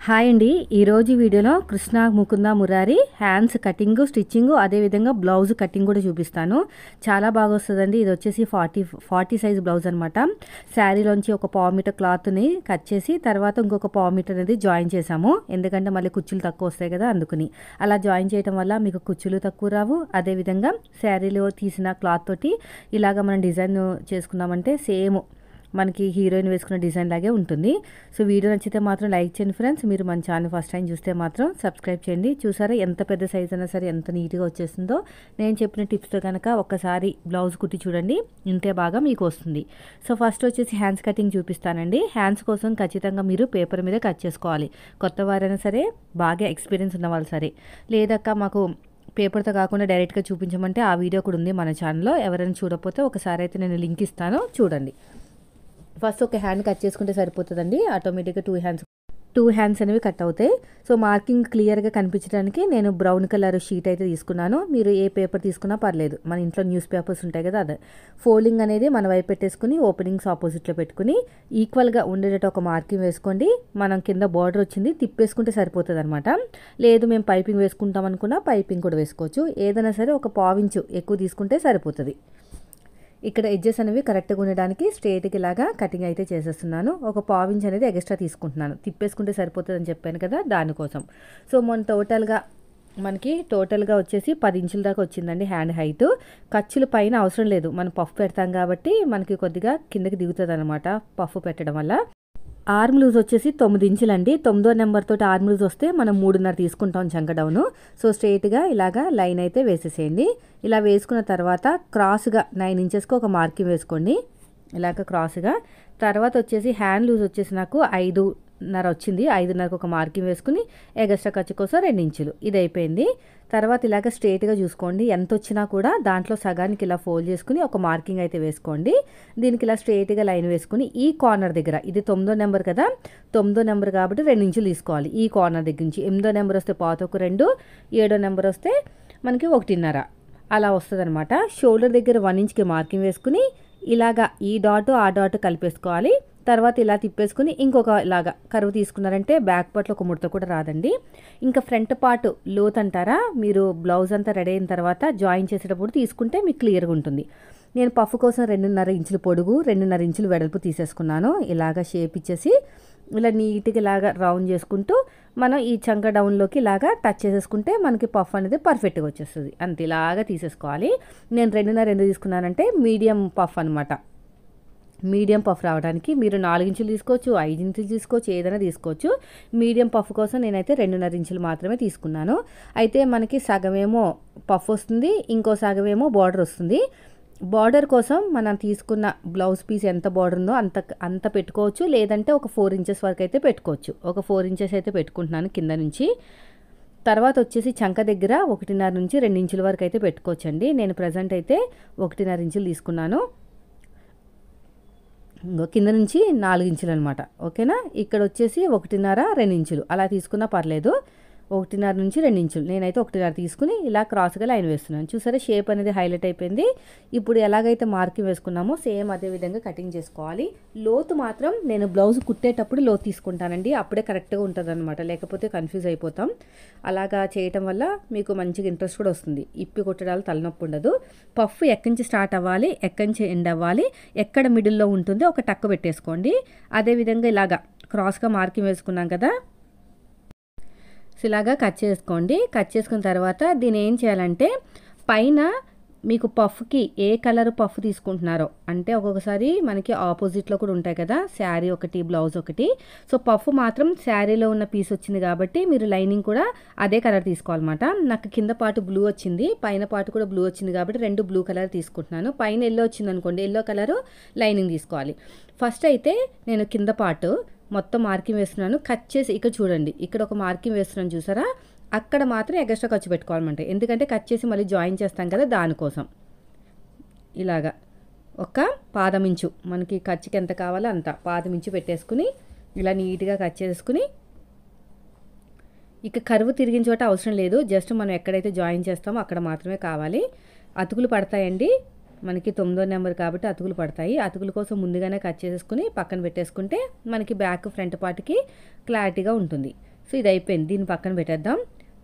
Hi అండి. ఈరోజు వీడియోలో Krishna Mukunda Murari hands cutting stitching అదేవిధంగా బ్లౌజ్ కటింగ్ కూడా చూపిస్తాను. చాలా బాగా వస్తుందండి. ఇది వచ్చేసి 40 సైజ్ బ్లౌజ్ అనమాట. శారీలోంచి ఒక పావు మీటర్ క్లాత్ని కట్ చేసి తర్వాత ఇంకొక పావు మీటర్ అనేది జాయిన్ చేసాము. ఎందుకంటే మళ్ళీ కుచ్చులు తక్కువ వస్తాయి కదా, అందుకని అలా జాయిన్ చేయడం వల్ల మీకు కుచ్చులు తక్కువ రావు. అదేవిధంగా శారీలో తీసిన క్లాత్ తోటి ఇలాగ మనం డిజైన్ చేసుకున్నామంటే సేమ్ మనకి హీరోయిన్ వేసుకున్న డిజైన్ లాగే ఉంటుంది. సో వీడియో నచ్చితే మాత్రం లైక్ చేయండి ఫ్రెండ్స్. మీరు మన ఛానల్ ఫస్ట్ టైం చూస్తే మాత్రం సబ్స్క్రైబ్ చేయండి. చూసారా ఎంత పెద్ద సైజ్ అయినా సరే ఎంత నీట్గా వచ్చేస్తుందో. నేను చెప్పిన టిప్స్తో కనుక ఒక్కసారి బ్లౌజ్ కుట్టి చూడండి, ఇంతే బాగా మీకు వస్తుంది. సో ఫస్ట్ వచ్చేసి హ్యాండ్స్ కటింగ్ చూపిస్తానండి. హ్యాండ్స్ కోసం ఖచ్చితంగా మీరు పేపర్ మీద కట్ చేసుకోవాలి. కొత్త వారైనా సరే, బాగా ఎక్స్పీరియన్స్ ఉన్న వాళ్ళు సరే, లేదక్క మాకు పేపర్తో కాకుండా డైరెక్ట్గా చూపించమంటే ఆ వీడియో కూడా ఉంది మన ఛానల్లో. ఎవరైనా చూడకపోతే ఒకసారి అయితే నేను లింక్ ఇస్తాను, చూడండి. ఫస్ట్ ఒక హ్యాండ్ కట్ చేసుకుంటే సరిపోతుందండి. ఆటోమేటిక్గా టూ హ్యాండ్స్ అనేవి కట్ అవుతాయి. సో మార్కింగ్ క్లియర్గా కనిపించడానికి నేను బ్రౌన్ కలర్ షీట్ అయితే తీసుకున్నాను. మీరు ఏ పేపర్ తీసుకున్నా పర్లేదు. మన ఇంట్లో న్యూస్ పేపర్స్ ఉంటాయి కదా, అదే ఫోల్డింగ్ అనేది మన వైపు పెట్టేసుకుని ఓపెనింగ్స్ ఆపోజిట్లో పెట్టుకుని ఈక్వల్గా ఉండేటట్టు ఒక మార్కింగ్ వేసుకోండి. మనం కింద బార్డర్ వచ్చింది తిప్పేసుకుంటే సరిపోతుంది అనమాట. లేదు మేము పైపింగ్ వేసుకుంటాం అనుకున్నా పైపింగ్ కూడా వేసుకోవచ్చు. ఏదైనా సరే ఒక పావించు ఎక్కువ తీసుకుంటే సరిపోతుంది. ఇక్కడ ఎడ్జెస్ అనేవి కరెక్ట్గా ఉండడానికి స్ట్రేట్కి ఇలాగా కటింగ్ అయితే చేసేస్తున్నాను. ఒక పావించ్ అనేది ఎక్స్ట్రా తీసుకుంటున్నాను. తిప్పేసుకుంటే సరిపోతుంది అని చెప్పాను కదా, దానికోసం. సో మనకి టోటల్గా వచ్చేసి 10 ఇంచుల దాకా వచ్చిందండి హ్యాండ్ హైట్. ఖర్చులు పైన అవసరం లేదు, మనం పఫ్ పెడతాం కాబట్టి మనకి కొద్దిగా కిందకి దిగుతుంది అనమాట పఫ్ పెట్టడం వల్ల. ఆర్మ్ లూజ్ వచ్చేసి 9 ఇంచులండి. 9వ నెంబర్ తోటి ఆర్మ్ లూజ్ వస్తే మనం 3.5 తీసుకుంటాం చంక డౌను. సో స్ట్రైట్గా ఇలాగా లైన్ అయితే వేసేసేయండి. ఇలా వేసుకున్న తర్వాత క్రాస్గా 9 ఇంచెస్కి ఒక మార్కింగ్ వేసుకోండి, ఇలాగ క్రాస్గా. తర్వాత వచ్చేసి హ్యాండ్ లూజ్ వచ్చేసి నాకు 5.5 వచ్చింది. 5.5కి ఒక మార్కింగ్ వేసుకుని ఎగస్ట్రా ఖర్చు కోసం 2 ఇంచులు. ఇది అయిపోయింది. తర్వాత ఇలాగ స్ట్రైట్గా చూసుకోండి. ఎంత వచ్చినా కూడా దాంట్లో సగానికి ఇలా ఫోల్డ్ చేసుకుని ఒక మార్కింగ్ అయితే వేసుకోండి. దీనికి ఇలా స్ట్రైట్గా లైన్ వేసుకుని ఈ కార్నర్ దగ్గర, ఇది 9వ నెంబర్ కదా, 9వ నెంబర్ కాబట్టి 2 ఇంచులు తీసుకోవాలి. ఈ కార్నర్ దగ్గర నుంచి 8వ నెంబర్ వస్తే పాతకు 2, 7వ నెంబర్ వస్తే మనకి 1.5 అలా వస్తుంది అనమాట. షోల్డర్ దగ్గర 1 ఇంచ్కి మార్కింగ్ వేసుకుని ఇలాగా ఈ డాట్ ఆ డాట్ కలిపేసుకోవాలి. తర్వాత ఇలా తిప్పేసుకుని ఇంకొక ఇలాగా కరువు తీసుకున్నారంటే బ్యాక్ పార్ట్లో ఒక ముడత కూడా రాదండి. ఇంకా ఫ్రంట్ పార్ట్ లోత్ అంటారా, మీరు బ్లౌజ్ అంతా రెడీ అయిన తర్వాత జాయిన్ చేసేటప్పుడు తీసుకుంటే మీకు క్లియర్గా ఉంటుంది. నేను పఫ్ కోసం 2.5 ఇంచులు పొడుగు 2.5 ఇంచులు వెడల్పు తీసేసుకున్నాను. ఇలాగా షేప్ ఇచ్చేసి ఇలా నీట్గా ఇలాగా రౌండ్ చేసుకుంటూ మనం ఈ చంక డౌన్లోకి ఇలాగా టచ్ చేసేసుకుంటే మనకి పఫ్ అనేది పర్ఫెక్ట్గా వచ్చేస్తుంది. అంతే, ఇలాగా తీసేసుకోవాలి. నేను 2.5 ఎందుకు తీసుకున్నానంటే మీడియం పఫ్ అనమాట. మీడియం పఫ్ రావడానికి మీరు 4 ఇంచులు తీసుకోవచ్చు, 5 ఇంచులు తీసుకోవచ్చు, ఏదైనా తీసుకోవచ్చు. మీడియం పఫ్ కోసం నేనైతే 2.5 ఇంచులు మాత్రమే తీసుకున్నాను. అయితే మనకి సగమేమో పఫ్ వస్తుంది, ఇంకో సగమేమో బార్డర్ వస్తుంది. బార్డర్ కోసం మనం తీసుకున్న బ్లౌజ్ పీస్ ఎంత బార్డర్ ఉందో అంత పెట్టుకోవచ్చు. లేదంటే ఒక 4 ఇంచెస్ వరకు అయితే పెట్టుకోవచ్చు. ఒక 4 ఇంచెస్ అయితే పెట్టుకుంటున్నాను కింద నుంచి. తర్వాత వచ్చేసి చంక దగ్గర 1.5 నుంచి 2 ఇంచుల వరకు అయితే పెట్టుకోవచ్చండి. నేను ప్రజెంట్ అయితే 1.5 ఇంచులు తీసుకున్నాను. కింద నుంచి 4 ఇంచులు అనమాట. ఓకేనా, ఇక్కడ వచ్చేసి 1.5 2 ఇంచులు అలా తీసుకున్నా పర్లేదు. 1.5 నుంచి 2 ఇంచులు, నేనైతే 1.5 తీసుకుని ఇలా క్రాస్గా లైన్ వేస్తున్నాను. చూసారా షేప్ అనేది హైలైట్ అయిపోయింది. ఇప్పుడు ఎలాగైతే మార్కింగ్ వేసుకున్నామో సేమ్ అదే విధంగా కటింగ్ చేసుకోవాలి. లోతు మాత్రం నేను బ్లౌజ్ కుట్టేటప్పుడు లోతు తీసుకుంటానండి, అప్పుడే కరెక్ట్గా ఉంటుంది అనమాట. లేకపోతే కన్ఫ్యూజ్ అయిపోతాం. అలాగా చేయటం వల్ల మీకు మంచిగా ఇంట్రెస్ట్ కూడా వస్తుంది. ఇప్పి కుట్టడాలు తలనొప్పి ఉండదు. పఫ్ ఎక్కడి నుంచి స్టార్ట్ అవ్వాలి, ఎక్కడి నుంచి ఎండ్ అవ్వాలి, ఎక్కడ మిడిల్లో ఉంటుందో ఒక టక్ పెట్టేసుకోండి. అదేవిధంగా ఇలాగా క్రాస్గా మార్కింగ్ వేసుకున్నాం కదా, ఇలాగా కట్ చేసుకోండి. కట్ చేసుకున్న తర్వాత దీన్ని ఏం చేయాలంటే పైన మీకు పఫ్కి ఏ కలర్ పఫ్ తీసుకుంటున్నారో, అంటే ఒక్కొక్కసారి మనకి ఆపోజిట్లో కూడా ఉంటాయి కదా, శారీ ఒకటి బ్లౌజ్ ఒకటి. సో పఫ్ మాత్రం శారీలో ఉన్న పీస్ వచ్చింది కాబట్టి మీరు లైనింగ్ కూడా అదే కలర్ తీసుకోవాలన్నమాట. నాకు కింద పార్ట్ బ్లూ వచ్చింది, పైన పార్ట్ కూడా బ్లూ వచ్చింది కాబట్టి 2 బ్లూ కలర్ తీసుకుంటున్నాను. పైన ఎల్లో వచ్చింది అనుకోండి, ఎల్లో కలర్ లైనింగ్ తీసుకోవాలి. ఫస్ట్ అయితే నేను కింద పార్ట్ మొత్తం మార్కింగ్ వేస్తున్నాను. కట్ చేసి ఇక్కడ చూడండి, ఇక్కడ ఒక మార్కింగ్ వేస్తున్నాను చూసారా, అక్కడ మాత్రం ఎక్స్ట్రా ఖర్చు పెట్టుకోవాలన్నమాట. ఎందుకంటే కట్ చేసి మళ్ళీ జాయిన్ చేస్తాం కదా, దానికోసం. ఇలాగా ఒక పాదమించు, మనకి ఖర్చుకి ఎంత కావాలో అంత పాదమించు పెట్టేసుకుని ఇలా నీట్గా కట్ చేసుకుని, ఇక కరువు తిరిగిన చోట అవసరం లేదు, జస్ట్ మనం ఎక్కడైతే జాయిన్ చేస్తామో అక్కడ మాత్రమే కావాలి. అతుకులు పడతాయండి, మనకి 9వ నెంబర్ కాబట్టి అతుకులు పడతాయి. అతుకుల కోసం ముందుగానే కట్ చేసేసుకుని పక్కన పెట్టేసుకుంటే మనకి బ్యాక్ ఫ్రంట్ పార్ట్కి క్లారిటీగా ఉంటుంది. సో ఇది అయిపోయింది, దీన్ని పక్కన పెట్టేద్దాం.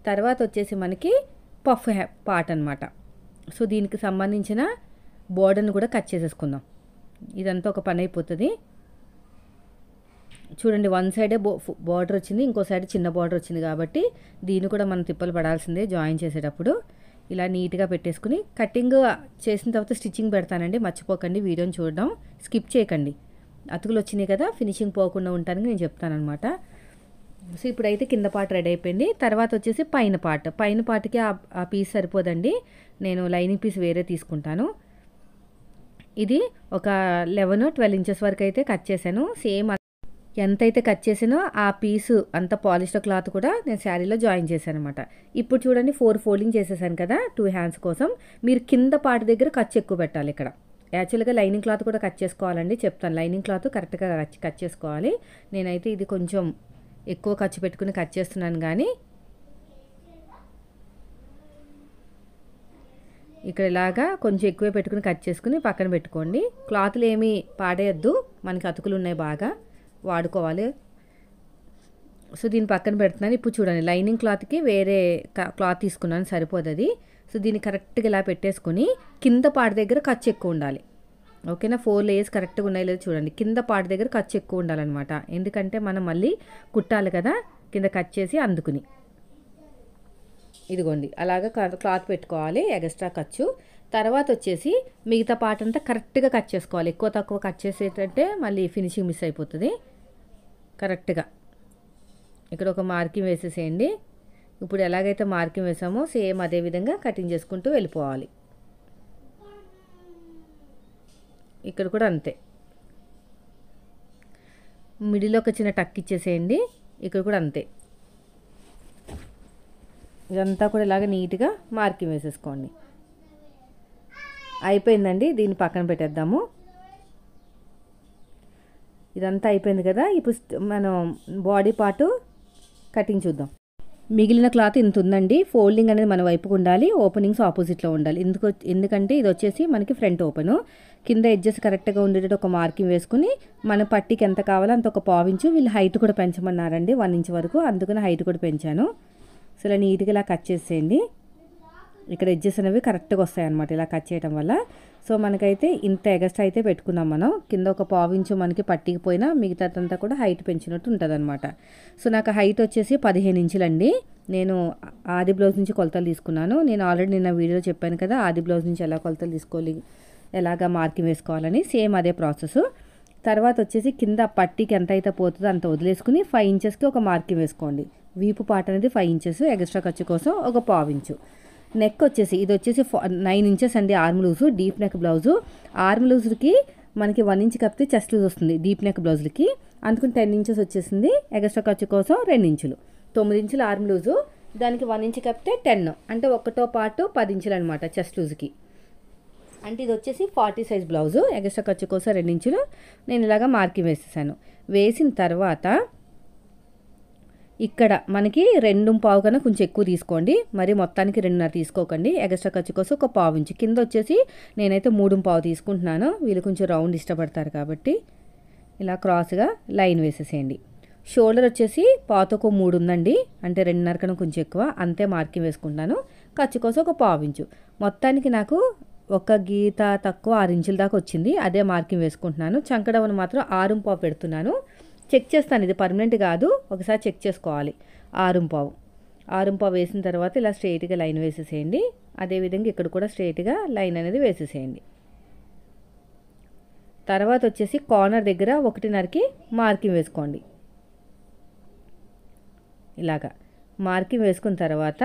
తర్వాత వచ్చేసి మనకి పఫ్ పార్ట్ అనమాట. సో దీనికి సంబంధించిన బోర్డర్ని కూడా కట్ చేసేసుకుందాం. ఇదంతా ఒక పని అయిపోతుంది. చూడండి, వన్ సైడే బార్డర్ వచ్చింది, ఇంకో సైడ్ చిన్న బార్డర్ వచ్చింది కాబట్టి దీన్ని కూడా మనం తిప్పలు పడాల్సిందే జాయిన్ చేసేటప్పుడు. ఇలా నీట్గా పెట్టేసుకుని కటింగ్ చేసిన తర్వాత స్టిచ్చింగ్ పెడతానండి, మర్చిపోకండి వీడియోని చూడడం, స్కిప్ చేయకండి. అతుకులు వచ్చినాయి కదా, ఫినిషింగ్ పోకుండా ఉంటానికి నేను చెప్తానమాట. సో ఇప్పుడైతే కింద పార్ట్ రెడీ అయిపోయింది. తర్వాత వచ్చేసి పైన పార్ట్కి ఆ పీస్ సరిపోదండి, నేను లైనింగ్ పీస్ వేరే తీసుకుంటాను. ఇది ఒక 11-12 ఇంచెస్ వరకు అయితే కట్ చేశాను. సేమ్ ఎంతైతే కట్ చేసానో ఆ పీసు అంత పాలిస్టర్ క్లాత్ కూడా నేను శారీలో జాయిన్ చేశాను అనమాట. ఇప్పుడు చూడండి 4 ఫోల్డింగ్ చేసేసాను కదా 2 హ్యాండ్స్ కోసం. మీరు కింద పార్ట్ దగ్గర ఖర్చు ఎక్కువ పెట్టాలి. ఇక్కడ యాక్చువల్గా లైనింగ్ క్లాత్ కూడా కట్ చేసుకోవాలండి, చెప్తాను. లైనింగ్ క్లాత్ కరెక్ట్గా కట్ చేసుకోవాలి. నేనైతే ఇది కొంచెం ఎక్కువ ఖర్చు పెట్టుకుని కట్ చేస్తున్నాను, కానీ ఇక్కడ ఇలాగా కొంచెం ఎక్కువే పెట్టుకుని కట్ చేసుకుని పక్కన పెట్టుకోండి. క్లాత్లు ఏమీ పాడేయద్దు, మనకి అతుకులు ఉన్నాయి, బాగా వాడుకోవాలి. సో దీన్ని పక్కన పెడుతున్నాను. ఇప్పుడు చూడండి, లైనింగ్ క్లాత్కి వేరే క్లాత్ తీసుకున్నాను, సరిపోదు అది. సో దీన్ని కరెక్ట్గా ఇలా పెట్టేసుకుని కింద పార్ట్ దగ్గర ఖర్చు ఎక్కువ ఉండాలి. ఓకేనా, 4 లేయర్స్ కరెక్ట్గా ఉన్నాయి లేదు చూడండి. కింద పార్ట్ దగ్గర ఖర్చు ఎక్కువ ఉండాలన్నమాట, ఎందుకంటే మనం మళ్ళీ కుట్టాలి కదా కింద కట్ చేసి అందుకుని. ఇదిగోండి అలాగా క్లాత్ పెట్టుకోవాలి, ఎక్స్ట్రా ఖర్చు. తర్వాత వచ్చేసి మిగతా పార్ట్ అంతా కరెక్ట్గా కట్ చేసుకోవాలి. ఎక్కువ తక్కువ కట్ చేసేటంటే మళ్ళీ ఫినిషింగ్ మిస్ అయిపోతుంది. కరెక్ట్గా ఇక్కడ ఒక మార్కింగ్ వేసేసేయండి. ఇప్పుడు ఎలాగైతే మార్కింగ్ వేసామో సేమ్ అదే విధంగా కటింగ్ చేసుకుంటూ వెళ్ళిపోవాలి. ఇక్కడ కూడా అంతే, మిడిల్లో ఒక చిన్న టక్ ఇచ్చేసేయండి. ఇక్కడ కూడా అంతే, ఇదంతా కూడా ఇలాగ నీట్గా మార్కింగ్ వేసేసుకోండి. అయిపోయిందండి, దీన్ని పక్కన పెట్టేద్దాము. ఇదంతా అయిపోయింది కదా, ఇప్పుడు మనం బాడీ పార్ట్ కటింగ్ చూద్దాం. మిగిలిన క్లాత్ ఇంత ఉందండి. ఫోల్డింగ్ అనేది మన వైపుకు ఉండాలి, ఓపెనింగ్స్ ఆపోజిట్లో ఉండాలి. ఎందుకంటే ఇది వచ్చేసి మనకి ఫ్రంట్ ఓపెను. కింద ఎడ్జెస్ కరెక్ట్గా ఉండేటట్టు ఒక మార్కింగ్ వేసుకుని మన పట్టికి ఎంత కావాలో అంత ఒక 1/4 ఇంచు, వీళ్ళు హైట్ కూడా పెంచమన్నారండి 1 ఇంచ్ వరకు, అందుకని హైట్ కూడా పెంచాను. సో ఇలా నీట్గా ఇలా కట్ చేసేయండి. ఇక్కడ ఎడ్జెస్ అనేవి కరెక్ట్గా వస్తాయన్నమాట ఇలా కట్ చేయడం వల్ల. సో మనకైతే ఇంత ఎగస్ట్రా అయితే పెట్టుకున్నాం మనం. కింద ఒక 1/4 ఇంచు మనకి పట్టికి పోయినా మిగతాదంతా కూడా హైట్ పెంచినట్టు ఉంటుంది అనమాట. సో నాకు హైట్ వచ్చేసి 15 ఇంచులండి. నేను ఆది బ్లౌజ్ నుంచి కొలతలు తీసుకున్నాను. నేను ఆల్రెడీ నిన్న వీడియోలో చెప్పాను కదా ఆది బ్లౌజ్ నుంచి ఎలా కొలతలు తీసుకోవాలి, ఎలాగా మార్కింగ్ వేసుకోవాలని, సేమ్ అదే ప్రాసెస్. తర్వాత వచ్చేసి కింద పట్టికి ఎంత అయితే పోతుందో అంత వదిలేసుకుని 5 ఇంచెస్కి ఒక మార్కింగ్ వేసుకోండి. వీపు పార్ట్ అనేది 5 ఇంచెస్, ఎక్స్ట్రా ఖర్చు కోసం ఒక 1/4 ఇంచు. నెక్ వచ్చేసి ఇది వచ్చేసి 9 ఇంచెస్ అండి arm loose, deep neck blouse. Arm లూజ్కి మనకి 1 ఇంచ్ కప్పితే చెస్ట్ లూజ్ వస్తుంది డీప్ నెక్ బ్లౌజులకి, అందుకని 10 ఇంచెస్ వచ్చేసింది. ఎక్స్ట్రా ఖర్చు కోసం 2 ఇంచులు, 9 ఇంచులు ఆర్మ్ లూజు, దానికి 1 ఇంచ్ కప్పితే 10, అంటే ఒకటో పార్ట్ 10 ఇంచులు అనమాట చెస్ట్ లూజ్కి. అంటే ఇది వచ్చేసి 40 సైజ్ బ్లౌజు, ఎక్స్ట్రా ఖర్చు కోసం 2 ఇంచులు. నేను ఇలాగా మార్కింగ్ వేసేసాను. వేసిన తర్వాత ఇక్కడ మనకి 2.5 కన్నా కొంచెం ఎక్కువ తీసుకోండి, మరి మొత్తానికి 2.5 తీసుకోకండి. ఎక్స్ట్రా ఖర్చు కోసం ఒక 1/4 ఇంచు. కింద వచ్చేసి నేనైతే 3.5 తీసుకుంటున్నాను, వీళ్ళు కొంచెం రౌండ్ ఇష్టపడతారు కాబట్టి. ఇలా క్రాస్గా లైన్ వేసేసేయండి. షోల్డర్ వచ్చేసి పాతకు 3 ఉందండి, అంటే 2.5 కన్నా కొంచెం ఎక్కువ, అంతే మార్కింగ్ వేసుకుంటాను. ఖర్చు కోసం ఒక 1/4 ఇంచు. మొత్తానికి నాకు ఒక గీత తక్కువ 6 ఇంచుల దాకా వచ్చింది, అదే మార్కింగ్ వేసుకుంటున్నాను. చంకడవను మాత్రం 6.5 పెడుతున్నాను. చెక్ చేస్తాను, ఇది పర్మనెంట్ కాదు, ఒకసారి చెక్ చేసుకోవాలి. 6.5 వేసిన తర్వాత ఇలా స్ట్రైట్గా లైన్ వేసేసేయండి. అదేవిధంగా ఇక్కడ కూడా స్ట్రైట్గా లైన్ అనేది వేసేసేయండి. తర్వాత వచ్చేసి కార్నర్ దగ్గర 1.5కి మార్కింగ్ వేసుకోండి. ఇలాగా మార్కింగ్ వేసుకున్న తర్వాత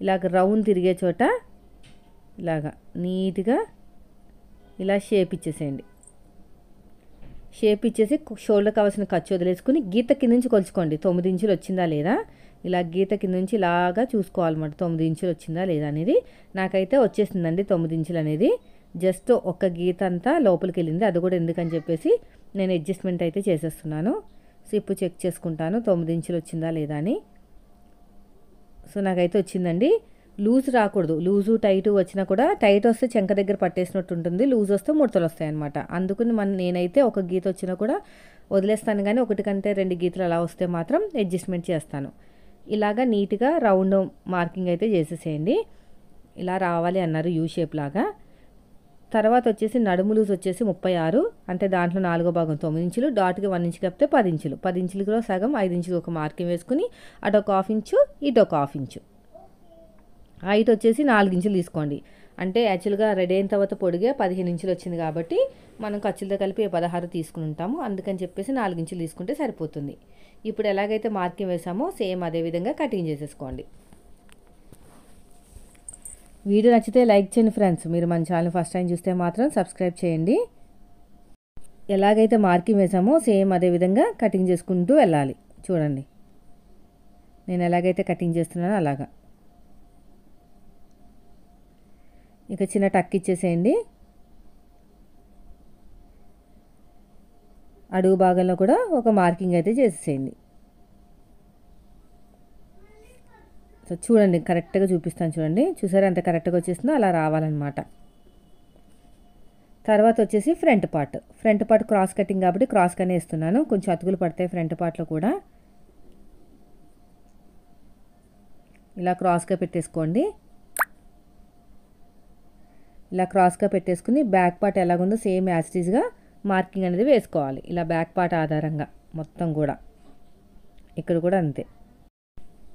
ఇలాగ రౌండ్ తిరిగే చోట ఇలాగా నీట్గా ఇలా షేప్ ఇచ్చేసేయండి. షేప్ ఇచ్చేసి షోల్డర్ కావాల్సిన ఖర్చు వదిలేసుకుని గీత కింద నుంచి కొలుచుకోండి. 9 ఇంచులు వచ్చిందా లేదా, ఇలా గీత కింద నుంచి ఇలాగా చూసుకోవాలన్నమాట 9 ఇంచులు వచ్చిందా లేదా అనేది. నాకైతే వచ్చేసిందండి 9 ఇంచులు అనేది. జస్ట్ ఒక గీత అంతా లోపలికి వెళ్ళింది, అది కూడా ఎందుకని చెప్పేసి నేను అడ్జస్ట్మెంట్ అయితే చేసేస్తున్నాను. సో ఇప్పుడు చెక్ చేసుకుంటాను 9 ఇంచులు వచ్చిందా లేదా అని. సో నాకైతే వచ్చిందండి. లూజ్ రాకూడదు, లూజు టైటు వచ్చినా కూడా, టైట్ వస్తే చెంక దగ్గర పట్టేసినట్టు ఉంటుంది, లూజ్ వస్తే ముడతలు వస్తాయి అనమాట. అందుకని నేనైతే ఒక గీత వచ్చినా కూడా వదిలేస్తాను కానీ 1 కంటే 2 గీతలు అలా వస్తే మాత్రం అడ్జస్ట్మెంట్ చేస్తాను. ఇలాగా నీట్గా రౌండ్ మార్కింగ్ అయితే చేసేసేయండి. ఇలా రావాలి అన్నారు యూ షేప్ లాగా. తర్వాత వచ్చేసి నడుము లూజ్ వచ్చేసి 36, అంటే దాంట్లో 4వ భాగం 9 ఇంచులు, డాట్కి 1 ఇంచు కప్పితే 10 ఇంచులు, 10 ఇంచులలో సగం 5 ఇంచులు ఒక మార్కింగ్ వేసుకుని అటు ఒక 1/2 ఇంచు ఇటు ఒక 1/2 ఇంచు. హైట్ వచ్చేసి 4 ఇంచులు తీసుకోండి. అంటే యాక్చువల్గా రెడీ అయిన తర్వాత పొడిగా 15 ఇంచులు వచ్చింది కాబట్టి మనం ఖర్చులతో కలిపి 16 తీసుకుని ఉంటాము. అందుకని చెప్పేసి 4 ఇంచులు తీసుకుంటే సరిపోతుంది. ఇప్పుడు ఎలాగైతే మార్కింగ్ వేసామో సేమ్ అదే విధంగా కటింగ్ చేసేసుకోండి. వీడియో నచ్చితే లైక్ చేయండి ఫ్రెండ్స్. మీరు మన ఛానల్ ఫస్ట్ టైం చూస్తే మాత్రం సబ్స్క్రైబ్ చేయండి. ఎలాగైతే మార్కింగ్ వేసామో సేమ్ అదే విధంగా కటింగ్ చేసుకుంటూ వెళ్ళాలి. చూడండి నేను ఎలాగైతే కటింగ్ చేస్తున్నానో అలాగా. ఇక చిన్న టక్ ఇచ్చేసేయండి. అడుగు భాగంలో కూడా ఒక మార్కింగ్ అయితే చేసేసేయండి. సో చూడండి కరెక్ట్గా చూపిస్తాను. చూడండి చూసారా ఎంత కరెక్ట్గా వచ్చేసిందో అలా రావాలన్నమాట. తర్వాత వచ్చేసి ఫ్రంట్ పార్ట్ క్రాస్ కటింగ్ కాబట్టి క్రాస్గానే వేస్తున్నాను. కొంచెం అతుకులు పడతాయి ఫ్రంట్ పార్ట్లో కూడా. ఇలా క్రాస్గా పెట్టేసుకోండి. ఇలా క్రాస్గా పెట్టేసుకుని బ్యాక్ పార్ట్ ఎలాగుందో సేమ్ యాజ్ ఇట్ ఈజ్గా మార్కింగ్ అనేది వేసుకోవాలి. ఇలా బ్యాక్ పార్ట్ ఆధారంగా మొత్తం కూడా. ఇక్కడ కూడా అంతే.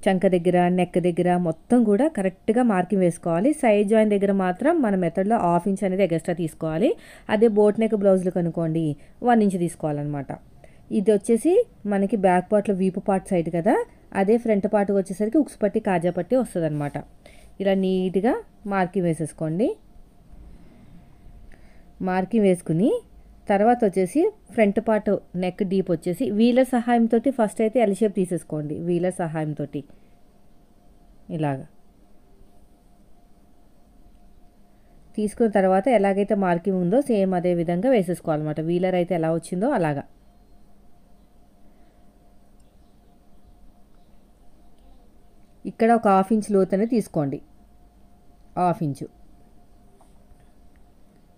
చంక దగ్గర నెక్ దగ్గర మొత్తం కూడా కరెక్ట్గా మార్కింగ్ వేసుకోవాలి. సైడ్ జాయిన్ దగ్గర మాత్రం మన మెథడ్లో 1/2 ఇంచ్ అనేది ఎక్స్ట్రా తీసుకోవాలి. అదే బోట్ నెక్ బ్లౌజులు కనుకోండి 1 ఇంచ్ తీసుకోవాలన్నమాట. ఇది వచ్చేసి మనకి బ్యాక్ పార్ట్లో వీపు పార్ట్ సైడ్ కదా, అదే ఫ్రంట్ పార్ట్ వచ్చేసరికి ఉక్స్ పట్టి కాజా పట్టి వస్తుంది అనమాట. ఇలా నీట్గా మార్కింగ్ వేసేసుకోండి. మార్కింగ్ వేసుకుని తర్వాత వచ్చేసి ఫ్రంట్ పార్ట్ నెక్ డీప్ వచ్చేసి వీలర్ సహాయంతో ఫస్ట్ అయితే ఎల్ షేప్ తీసేసుకోండి. వీలర్ సహాయంతో ఇలాగా తీసుకున్న తర్వాత ఎలాగైతే మార్కింగ్ ఉందో సేమ్ అదే విధంగా వేసేసుకోవాలన్నమాట. వీలర్ అయితే ఎలా వచ్చిందో అలాగా. ఇక్కడ ఒక 1/2 ఇంచ్ లోతు అనేది తీసుకోండి. 1/2 ఇంచు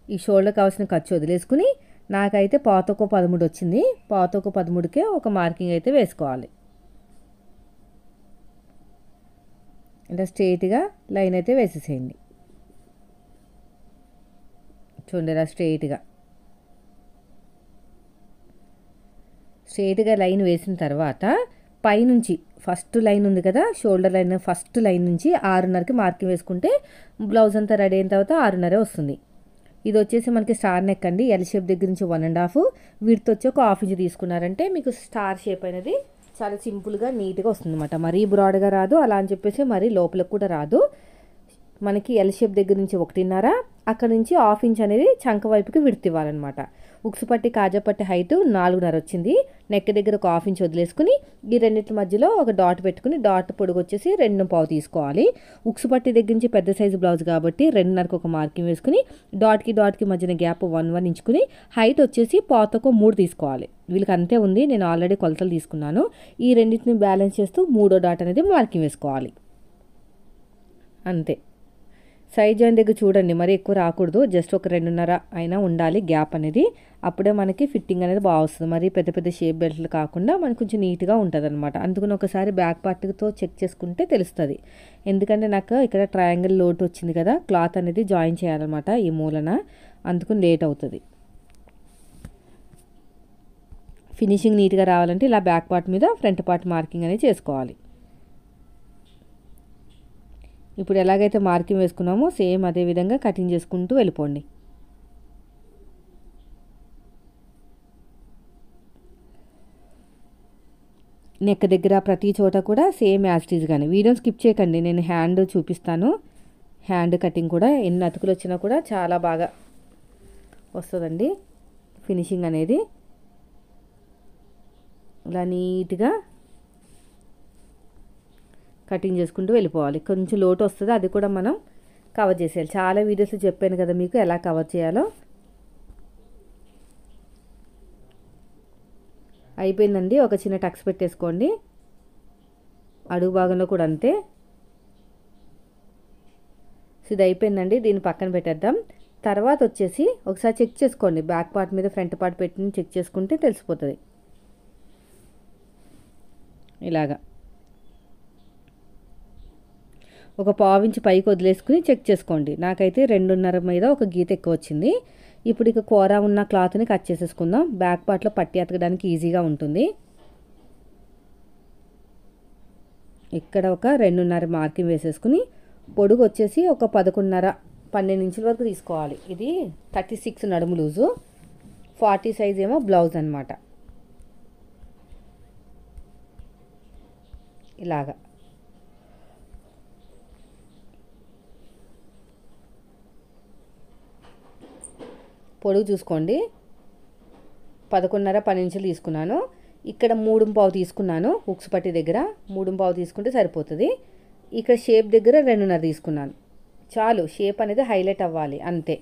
ఈ షోల్డర్ కావాల్సిన ఖర్చు వదిలేసుకుని నాకైతే పాతొక 13 వచ్చింది. పాతొక 13కే ఒక మార్కింగ్ అయితే వేసుకోవాలి. ఇలా స్ట్రైట్గా లైన్ అయితే వేసేసేయండి. చూడండి ఇలా స్ట్రైట్గా లైన్ వేసిన తర్వాత పైనుంచి ఫస్ట్ లైన్ ఉంది కదా, షోల్డర్ లైన్ ఫస్ట్ లైన్ నుంచి 6:30కి మార్కింగ్ వేసుకుంటే బ్లౌజ్ అంతా రెడీ అయిన తర్వాత 6:30 వస్తుంది. ఇది వచ్చేసి మనకి స్టార్ నెక్ అండి. ఎల్ షేప్ దగ్గర నుంచి 1.5, వీటితో వచ్చి ఒక 1/2 ఇంచ్ తీసుకున్నారంటే మీకు స్టార్ షేప్ అనేది చాలా సింపుల్గా నీట్గా వస్తుంది అనమాట. మరీ బ్రాడ్గా రాదు, అలా అని చెప్పేసి మరీ లోపలికి కూడా రాదు. మనకి ఎల్ షేప్ దగ్గర నుంచి 1.5, అక్కడ నుంచి 1/2 ఇంచ్ అనేది చంక వైపుకి విడత్ ఇవ్వాలన్నమాట. ఉక్సు పట్టి కాజా పట్టి హైట్ 4.5 వచ్చింది. నెక్ దగ్గర ఒక 1/2 ఇంచ్ వదిలేసుకుని ఈ రెండింటి మధ్యలో ఒక డాట్ పెట్టుకుని డాట్ పొడుగు వచ్చేసి 2.5 తీసుకోవాలి. ఉక్సు పట్టి దగ్గర నుంచి పెద్ద సైజు బ్లౌజ్ కాబట్టి 2.5కి ఒక మార్కింగ్ వేసుకుని డాట్కి మధ్యన గ్యాప్ 1 ఇంచుకుని హైట్ వచ్చేసి పాతకు 3 తీసుకోవాలి. వీళ్ళకి అంతే ఉంది, నేను ఆల్రెడీ కొలతలు తీసుకున్నాను. ఈ రెండింటిని బ్యాలెన్స్ చేస్తూ 3వ డాట్ అనేది మార్కింగ్ వేసుకోవాలి. అంతే. సైడ్ జాయిన్ దగ్గర చూడండి మరి ఎక్కువ రాకూడదు, జస్ట్ ఒక 2.5 అయినా ఉండాలి గ్యాప్ అనేది. అప్పుడే మనకి ఫిట్టింగ్ అనేది బాగా వస్తుంది. మరి పెద్ద పెద్ద షేప్ బెల్ట్లు కాకుండా మనకు కొంచెం నీట్గా ఉంటుంది అనమాట. అందుకని ఒకసారి బ్యాక్ పార్ట్తో చెక్ చేసుకుంటే తెలుస్తుంది. ఎందుకంటే నాకు ఇక్కడ ట్రయాంగిల్ లోటు వచ్చింది కదా, క్లాత్ అనేది జాయిన్ చేయాలన్నమాట ఈ మూలన, అందుకని లేట్ అవుతుంది. ఫినిషింగ్ నీట్గా రావాలంటే ఇలా బ్యాక్ పార్ట్ మీద ఫ్రంట్ పార్ట్ మార్కింగ్ అనేది చేసుకోవాలి. ఇప్పుడు ఎలాగైతే మార్కింగ్ వేసుకున్నామో సేమ్ అదే విధంగా కటింగ్ చేసుకుంటూ వెళ్ళిపోండి. నెక్ దగ్గర ప్రతి చోట కూడా సేమ్ యాజ్ ఇట్ ఈజ్ గానే. వీడియోని స్కిప్ చేయకండి, నేను హ్యాండ్ చూపిస్తాను. హ్యాండ్ కటింగ్ కూడా ఎన్ని అతుకులు వచ్చినా కూడా చాలా బాగా వస్తుందండి ఫినిషింగ్ అనేది. ఇలా నీట్గా కటింగ్ చేసుకుంటూ వెళ్ళిపోవాలి. కొంచెం లోటు వస్తుంది, అది కూడా మనం కవర్ చేసేయాలి. చాలా వీడియోస్లో చెప్పాను కదా మీకు ఎలా కవర్ చేయాలో. అయిపోయిందండి. ఒక చిన్న టక్స్ పెట్టేసుకోండి. అడుగు భాగంలో కూడా అంతే. ఇది అయిపోయిందండి, దీన్ని పక్కన పెట్టేద్దాం. తర్వాత వచ్చేసి ఒకసారి చెక్ చేసుకోండి, బ్యాక్ పార్ట్ మీద ఫ్రంట్ పార్ట్ పెట్టి చెక్ చేసుకుంటే తెలిసిపోతుంది. ఇలాగా ఒక పావించి పైకి వదిలేసుకుని చెక్ చేసుకోండి. నాకైతే 2.5 మీద ఒక గీత ఎక్కువ వచ్చింది. ఇప్పుడు ఇక కూర ఉన్న క్లాత్ని కట్ చేసేసుకుందాం. బ్యాక్ పార్ట్లో పట్టి అతకడానికి ఈజీగా ఉంటుంది. ఇక్కడ ఒక 2.5 మార్కింగ్ వేసేసుకుని పొడుగు వచ్చేసి ఒక 11.5 12 ఇంచుల వరకు తీసుకోవాలి. ఇది 36 నడుము లూజు, 40 సైజ్ ఏమో బ్లౌజ్ అనమాట. ఇలాగా పొడుగు చూసుకోండి. 11.5 12 ఇంచులు తీసుకున్నాను. ఇక్కడ 3.5 తీసుకున్నాను. హుక్స్ పట్టి దగ్గర 3.5 తీసుకుంటే సరిపోతుంది. ఇక్కడ షేప్ దగ్గర 2.5 తీసుకున్నాను. చాలు, షేప్ అనేది హైలైట్ అవ్వాలి అంతే.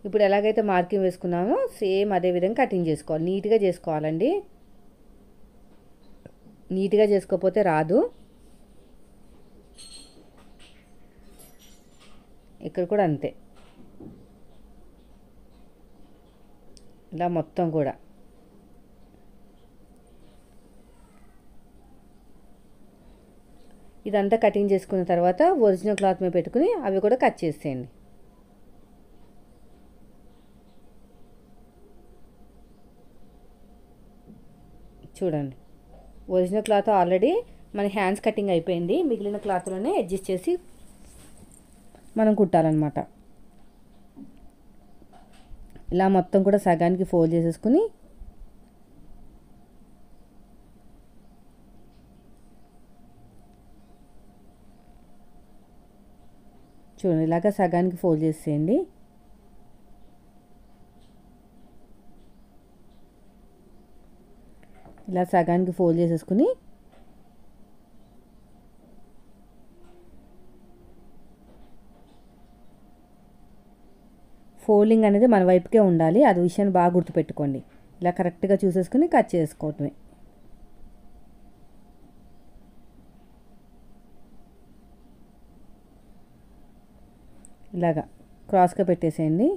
ఇప్పుడు ఎలాగైతే మార్కింగ్ వేసుకున్నామో సేమ్ అదే విధంగా కటింగ్ చేసుకోవాలి. నీట్గా చేసుకోవాలండి. నీట్గా చేసుకోకపోతే రాదు. ఇక్కడ కూడా అంతే. ఇలా మొత్తం కూడా ఇదంతా కటింగ్ చేసుకున్న తర్వాత ఒరిజినల్ క్లాత్ మీద పెట్టుకుని అవి కూడా కట్ చేసేయండి. చూడండి, ఒరిజినల్ క్లాత్ ఆల్రెడీ మన హ్యాండ్స్ కటింగ్ అయిపోయింది. మిగిలిన క్లాత్లోనే అడ్జస్ట్ చేసి మనం కుట్టాలన్నమాట. ఇలా మొత్తం కూడా సగానికి ఫోల్డ్ చేసేసుకుని చూడండి, ఇలాగ సగానికి ఫోల్డ్ చేసేయండి. ఇలా సగానికి ఫోల్డ్ చేసేసుకుని ఫోల్డింగ్ అనేది మన వైపుకే ఉండాలి. అది విషయాన్ని బాగా గుర్తుపెట్టుకోండి. ఇలా కరెక్ట్గా చూసేసుకుని కట్ చేసుకోవటమే. ఇలాగా క్రాస్గా పెట్టేసేయండి.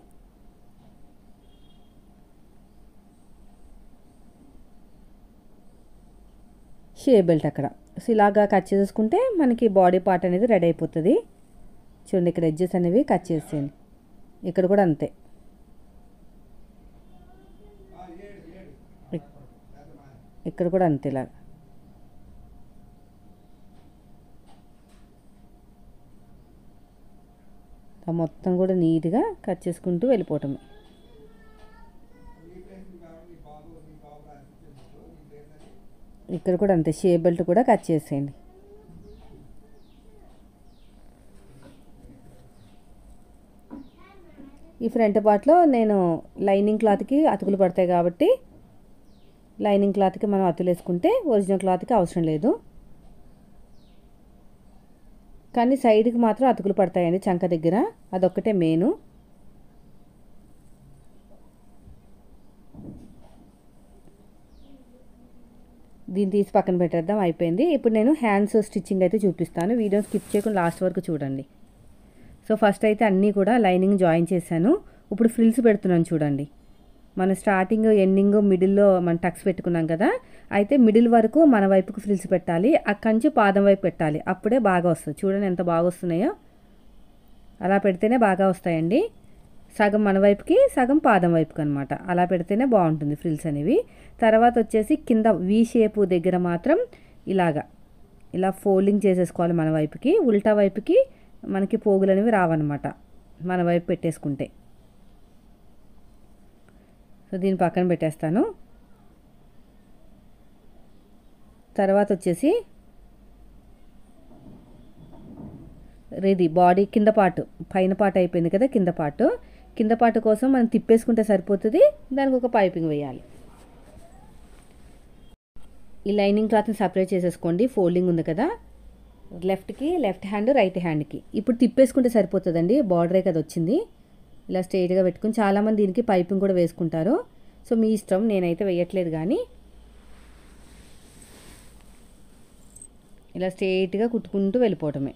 షే బెల్ట్ అక్కడ సో ఇలాగా కట్ చేసేసుకుంటే మనకి బాడీ పార్ట్ అనేది రెడీ అయిపోతుంది. చూడండి, ఇక్కడ ఎడ్జెస్ అనేవి కట్ చేసేయండి. ఇక్కడ కూడా అంతే. ఇక్కడ కూడా అంతే. ఇలా మొత్తం కూడా నీట్గా కట్ చేసుకుంటూ వెళ్ళిపోవటమే. ఇక్కడ కూడా అంతే. షేప్ బెల్ట్ కూడా కట్ చేసేయండి. ఈ ఫ్రంట్ పార్ట్లో నేను లైనింగ్ క్లాత్కి అతుకులు పడతాయి కాబట్టి లైనింగ్ క్లాత్కి మనం అతులు వేసుకుంటే ఒరిజినల్ క్లాత్కి అవసరం లేదు. కానీ సైడ్కి మాత్రం అతుకులు పడతాయండి చంక దగ్గర, అదొక్కటే మెయిన్. దీన్ని తీసి పక్కన పెట్టేద్దాం. అయిపోయింది. ఇప్పుడు నేను హ్యాండ్స్ స్టిచ్చింగ్ అయితే చూపిస్తాను. వీడియో స్కిప్ చేయకుండా లాస్ట్ వరకు చూడండి. సో ఫస్ట్ అయితే అన్నీ కూడా లైనింగ్ జాయిన్ చేశాను. ఇప్పుడు ఫ్రిల్స్ పెడుతున్నాను చూడండి. మన స్టార్టింగ్ ఎండింగ్ మిడిల్లో మనం టక్స్ పెట్టుకున్నాం కదా, అయితే మిడిల్ వరకు మన వైపుకు ఫ్రిల్స్ పెట్టాలి. అక్కడి నుంచి పాదం వైపు పెట్టాలి. అప్పుడే బాగా వస్తుంది. చూడండి ఎంత బాగా వస్తున్నాయో. అలా పెడితేనే బాగా వస్తాయండి. సగం మన వైపుకి సగం పాదం వైపుకి అనమాట. అలా పెడితేనే బాగుంటుంది ఫ్రిల్స్ అనేవి. తర్వాత వచ్చేసి కింద వీ షేపు దగ్గర మాత్రం ఇలా ఫోల్డింగ్ చేసేసుకోవాలి మన వైపుకి. ఉల్టా వైపుకి మనకి పోగులు అనేవి రావన్నమాట మన వైపు పెట్టేసుకుంటే. సో దీన్ని పక్కన పెట్టేస్తాను. తర్వాత వచ్చేసి ఇది బాడీ కింద పార్ట్, పైన పార్ట్ అయిపోయింది కదా, కింద పార్ట్ కోసం మనం తిప్పేసుకుంటే సరిపోతుంది. దానికి ఒక పైపింగ్ వేయాలి. ఈ లైనింగ్ క్లాత్ని సపరేట్ చేసేసుకోండి. ఫోల్డింగ్ ఉంది కదా, లెఫ్ట్కి లెఫ్ట్ హ్యాండ్, రైట్ హ్యాండ్కి. ఇప్పుడు తిప్పేసుకుంటే సరిపోతుందండి. బార్డరే కదా వచ్చింది. ఇలా స్ట్రైట్గా పెట్టుకుని చాలామంది దీనికి పైపింగ్ కూడా వేసుకుంటారు. సో మీ ఇష్టం, నేనైతే వేయట్లేదు. కానీ ఇలా స్ట్రైట్గా కుట్టుకుంటూ వెళ్ళిపోవటమే.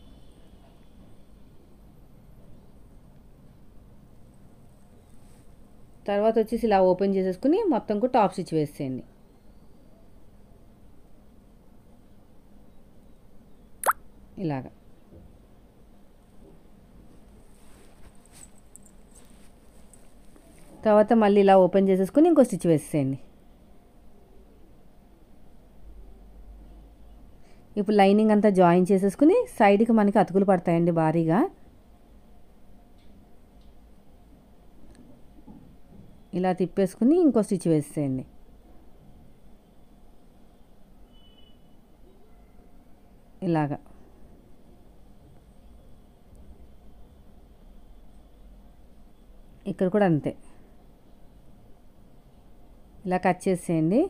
తర్వాత వచ్చేసి ఇలా ఓపెన్ చేసేసుకుని మొత్తం కూడా టాప్ స్టిచ్ వేసేయండి. ఇలాగ. తర్వాత మళ్ళీ ఇలా ఓపెన్ చేసేసుకుని ఇంకో స్టిచ్ వేసేయండి. ఇప్పుడు లైనింగ్ అంతా జాయిన్ చేసేసుకుని సైడ్కి మనకి అతుకులు పడతాయండి భారీగా. ఇలా తిప్పేసుకుని ఇంకో స్టిచ్ వేసేయండి. ఇలాగా. ఇక్కడ కూడా అంతే. ఇలా కట్ చేసేయండి.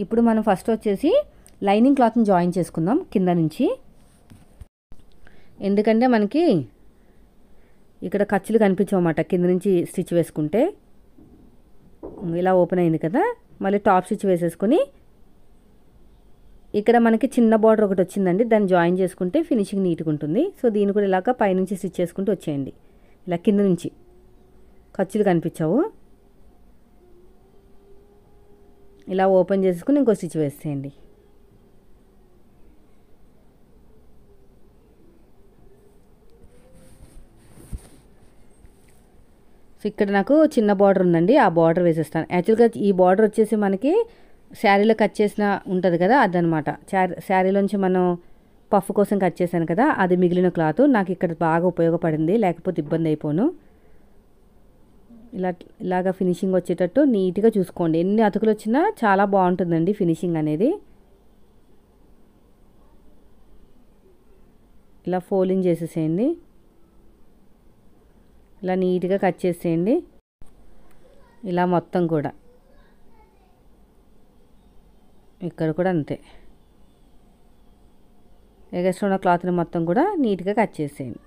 ఇప్పుడు మనం ఫస్ట్ వచ్చేసి లైనింగ్ క్లాత్ని జాయిన్ చేసుకుందాం కింద నుంచి. ఎందుకంటే మనకి ఇక్కడ ఖర్చులు కనిపించవన్నమాట కింద నుంచి స్టిచ్ వేసుకుంటే. ఇలా ఓపెన్ అయింది కదా, మళ్ళీ టాప్ స్టిచ్ వేసేసుకొని ఇక్కడ మనకి చిన్న బార్డర్ ఒకటి వచ్చిందండి, దాన్ని జాయిన్ చేసుకుంటే ఫినిషింగ్ నీట్గా ఉంటుంది. సో దీన్ని కూడా ఇలాగ పైనుంచి స్టిచ్ చేసుకుంటూ వచ్చేయండి. ఇలా కింద నుంచి ఖర్చులు కనిపించవు. ఇలా ఓపెన్ చేసుకుని ఇంకో స్టిచ్ వేసేయండి. సో ఇక్కడ నాకు చిన్న బార్డర్ ఉందండి, ఆ బార్డర్ వేసేస్తాను. యాక్చువల్గా ఈ బార్డర్ వచ్చేసి మనకి శారీలో కట్ చేసిన ఉంటుంది కదా, అదనమాట. శారీలోంచి మనం పఫ్ కోసం కట్ చేశాను కదా, అది మిగిలిన క్లాత్ నాకు ఇక్కడ బాగా ఉపయోగపడింది, లేకపోతే ఇబ్బంది అయిపోను. ఇలాగా ఫినిషింగ్ వచ్చేటట్టు నీట్గా చూసుకోండి. ఎన్ని అతుకులు వచ్చినా చాలా బాగుంటుందండి ఫినిషింగ్ అనేది. ఇలా ఫోల్డింగ్ చేసేసేయండి. ఇలా నీట్గా కట్ చేసేయండి. ఇలా మొత్తం కూడా ఇక్కడ కూడా అంతే. ఎగస్ట్రా ఉన్న క్లాత్ని మొత్తం కూడా నీట్గా కట్ చేసేయండి.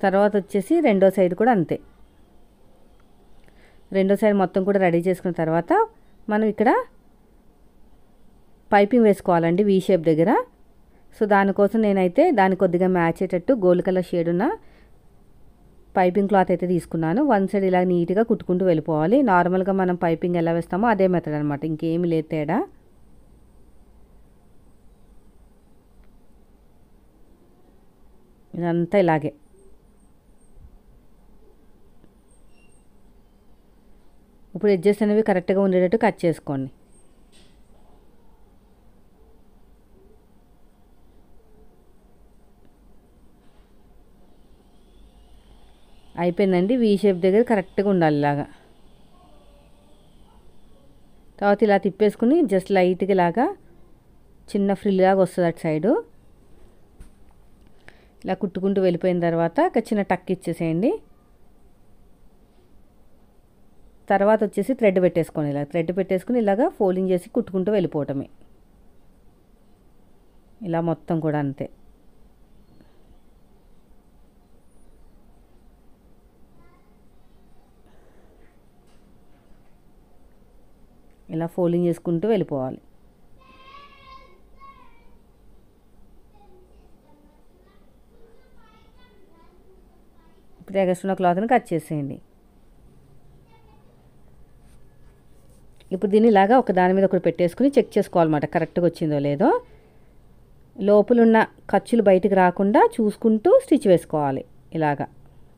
తర్వాత వచ్చేసి రెండో సైడ్ కూడా అంతే. రెండో సైడ్ మొత్తం కూడా రెడీ చేసుకున్న తర్వాత మనం ఇక్కడ పైపింగ్ వేసుకోవాలండి వీ షేప్ దగ్గర. సో దానికోసం నేనైతే దానికి కొద్దిగా మ్యాచ్ అయ్యేటట్టు గోల్డ్ కలర్ షేడ్ ఉన్న పైపింగ్ క్లాత్ అయితే తీసుకున్నాను. వన్ సైడ్ ఇలా నీట్గా కుట్టుకుంటూ వెళ్ళిపోవాలి. నార్మల్గా మనం పైపింగ్ ఎలా వేస్తామో అదే మెథడ్ అనమాట, ఇంకేమీ లేదు తేడా. ఇదంతా ఇలాగే. ఇప్పుడు ఎడ్జెస్ అనేవి కరెక్ట్గా ఉండేటట్టు కట్ చేసుకోండి. అయిపోయిందండి. వీ షేప్ దగ్గర కరెక్ట్గా ఉండాలి ఇలాగా. తర్వాత ఇలా తిప్పేసుకుని జస్ట్ లైట్గా ఇలాగా చిన్న ఫ్రిల్ లాగా వస్తుంది అటు సైడు. ఇలా కుట్టుకుంటూ వెళ్ళిపోయిన తర్వాత ఒక చిన్న టక్ ఇచ్చేసేయండి. తర్వాత వచ్చేసి థ్రెడ్ పెట్టేసుకోండి. ఇలా థ్రెడ్ పెట్టేసుకుని ఇలాగా ఫోల్డింగ్ చేసి కుట్టుకుంటూ వెళ్ళిపోవటమే. ఇలా మొత్తం కూడా అంతే. ఇలా ఫోల్డింగ్ చేసుకుంటూ వెళ్ళిపోవాలి. ఇప్పుడు ఎగస్ట్రా క్లాత్ని కట్ చేసేయండి. ఇప్పుడు దీన్ని ఇలాగా ఒక దాని మీద ఒకటి పెట్టేసుకుని చెక్ చేసుకోవాలన్నమాట కరెక్ట్గా వచ్చిందో లేదో. లోపలున్న ఖర్చులు బయటికి రాకుండా చూసుకుంటూ స్టిచ్ వేసుకోవాలి. ఇలాగా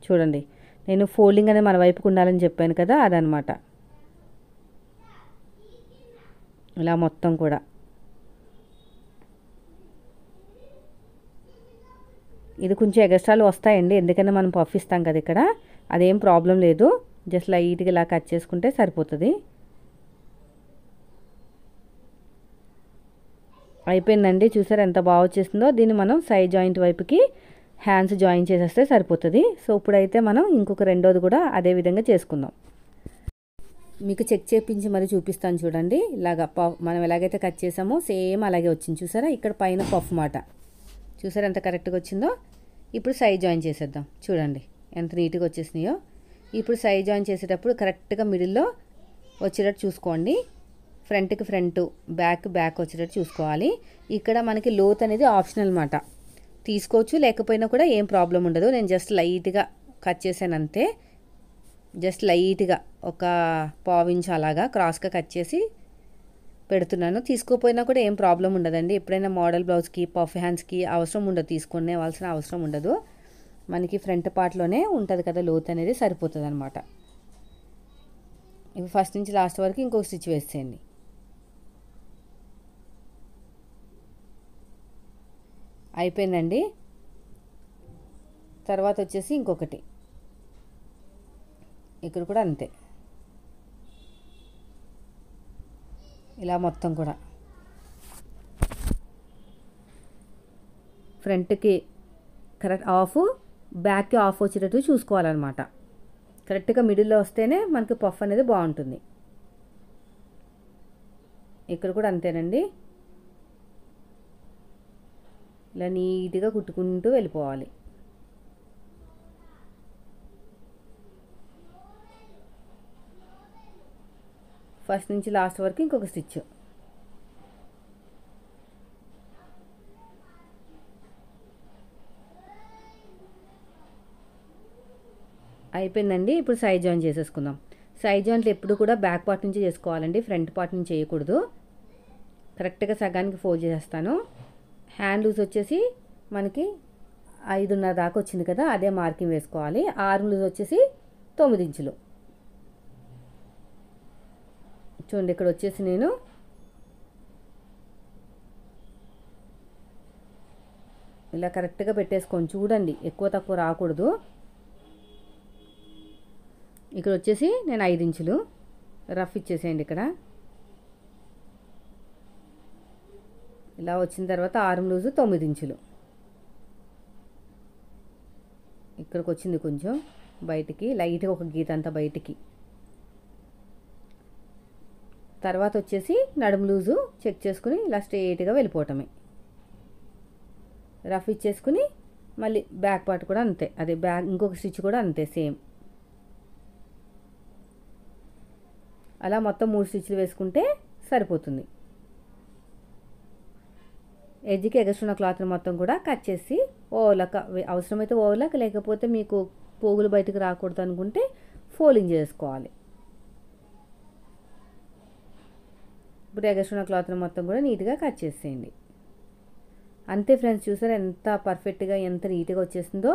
చూడండి, నేను ఫోల్డింగ్ అనేది మన వైపుకు ఉండాలని చెప్పాను కదా, అదనమాట. ఇలా మొత్తం కూడా ఇది కొంచెం ఎగస్ట్రాలు వస్తాయండి, ఎందుకంటే మనం పఫ్ ఇస్తాం కదా ఇక్కడ. అదేం ప్రాబ్లం లేదు, జస్ట్ లైట్గా ఇలా కట్ చేసుకుంటే సరిపోతుంది. అయిపోయిందండి. చూసారు ఎంత బాగా వచ్చేసిందో. దీన్ని మనం సైడ్ జాయింట్ వైపుకి హ్యాండ్స్ జాయిన్ చేసేస్తే సరిపోతుంది. సో ఇప్పుడైతే మనం ఇంకొక రెండోది కూడా అదే విధంగా చేసుకుందాం. మీకు చెక్ చేయించి మరి చూపిస్తాను చూడండి. ఇలాగ మనం ఎలాగైతే కట్ చేసామో సేమ్ అలాగే వచ్చింది. చూసారా, ఇక్కడ పైన పఫ్ మాట చూసారా ఎంత కరెక్ట్గా వచ్చిందో. ఇప్పుడు సైడ్ జాయిన్ చేసేద్దాం. చూడండి ఎంత నీట్గా వచ్చేసినాయో. ఇప్పుడు సైడ్ జాయిన్ చేసేటప్పుడు కరెక్ట్గా మిడిల్లో వచ్చేటట్టు చూసుకోండి. ఫ్రంట్కి ఫ్రంట్, బ్యాక్ బ్యాక్ వచ్చేటట్టు చూసుకోవాలి. ఇక్కడ మనకి లోత్ అనేది ఆప్షనల్ అన్నమాట, తీసుకోవచ్చు లేకపోయినా కూడా ఏం ప్రాబ్లం ఉండదు. నేను జస్ట్ లైట్గా కట్ చేశాను అంతే. జస్ట్ లైట్గా ఒక 1/4 ఇంచ్ అలాగా క్రాస్గా కట్ చేసి పెడుతున్నాను. తీసుకోపోయినా కూడా ఏం ప్రాబ్లం ఉండదండి. ఎప్పుడైనా మోడల్ బ్లౌజ్కి పఫ్ హ్యాండ్స్కి అవసరం ఉండదు, తీసుకునేవాల్సిన అవసరం ఉండదు. మనకి ఫ్రంట్ పార్ట్లోనే ఉంటుంది కదా లోత్ అనేది, సరిపోతుంది అనమాట. ఇవి ఫస్ట్ నుంచి లాస్ట్ వరకు ఇంకొక స్టిచ్ వేసేయండి. అయిపోయిందండి. తర్వాత వచ్చేసి ఇంకొకటి ఇక్కడ కూడా అంతే, ఇలా మొత్తం కూడా ఫ్రంట్కి కరెక్ట్ ఆఫ్, బ్యాక్కి ఆఫ్ వచ్చేటట్టు చూసుకోవాలన్నమాట. కరెక్ట్గా మిడిల్లో వస్తేనే మనకి పఫ్ అనేది బాగుంటుంది. ఇక్కడ కూడా అంతేనండి, ఇలా నీట్గా కుట్టుకుంటూ వెళ్ళిపోవాలి. ఫస్ట్ నుంచి లాస్ట్ వరకు ఇంకొక స్టిచ్. అయిపోయిందండి. ఇప్పుడు సైడ్ జాయిన్ చేసేసుకుందాం. సైడ్ జాయింట్లు ఎప్పుడు కూడా బ్యాక్ పార్ట్ నుంచి చేసుకోవాలండి, ఫ్రంట్ పార్ట్ నుంచి చేయకూడదు. కరెక్ట్గా సగానికి ఫోల్డ్ చేసేస్తాను. హ్యాండ్ లూజ్ వచ్చేసి మనకి 5.5 దాకా వచ్చింది కదా, అదే మార్కింగ్ వేసుకోవాలి. ఆర్మ్ లూజ్ వచ్చేసి 9 ఇంచులు. చూడండి ఇక్కడ వచ్చేసి నేను ఇలా కరెక్ట్గా పెట్టేసుకొని చూడండి, ఎక్కువ తక్కువ రాకూడదు. ఇక్కడ వచ్చేసి నేను 5 ఇంచులు రఫ్ ఇచ్చేసేయండి. ఇక్కడ ఇలా వచ్చిన తర్వాత ఆర్మ్ లూజు 9 ఇంచులు. ఇక్కడికి వచ్చింది కొంచెం బయటికి, లైట్గా ఒక గీత అంతా బయటికి. తర్వాత వచ్చేసి నడుము లూజు చెక్ చేసుకుని ఇలా స్ట్రైట్గా వెళ్ళిపోవటమే. రఫ్ ఇచ్చేసుకుని మళ్ళీ బ్యాక్ పార్ట్ కూడా అంతే, అదే బ్యాక్ ఇంకొక స్టిచ్ కూడా అంతే సేమ్. అలా మొత్తం 3 స్టిచ్లు వేసుకుంటే సరిపోతుంది. ఎడ్జ్కి ఎగస్ట్రున్న క్లాత్ని మొత్తం కూడా కట్ చేసి ఓవర్లాక్, అవసరమైతే ఓవర్లాక్, లేకపోతే మీకు పోగులు బయటకు రాకూడదు అనుకుంటే ఫోల్డింగ్ చేసుకోవాలి. ఇప్పుడు ఎగస్ట్రున్న క్లాత్ని మొత్తం కూడా నీట్గా కట్ చేసేయండి. అంతే ఫ్రెండ్స్, చూసారా ఎంత పర్ఫెక్ట్గా ఎంత నీట్గా వచ్చేస్తుందో.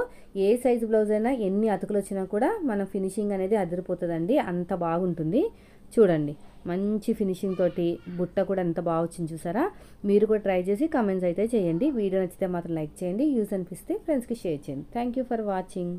ఏ సైజు బ్లౌజ్ అయినా ఎన్ని అతుకులు వచ్చినా కూడా మన ఫినిషింగ్ అనేది అదిరిపోతుందండి, అంత బాగుంటుంది. చూడండి మంచి ఫినిషింగ్ తోటి బుట్ట కూడా ఎంత బాగా వచ్చింది చూసారా. మీరు కూడా ట్రై చేసి కమెంట్స్ అయితే చేయండి. వీడియో నచ్చితే మాత్రం లైక్ చేయండి, యూస్ అనిపిస్తే ఫ్రెండ్స్కి షేర్ చేయండి. Thank you for watching.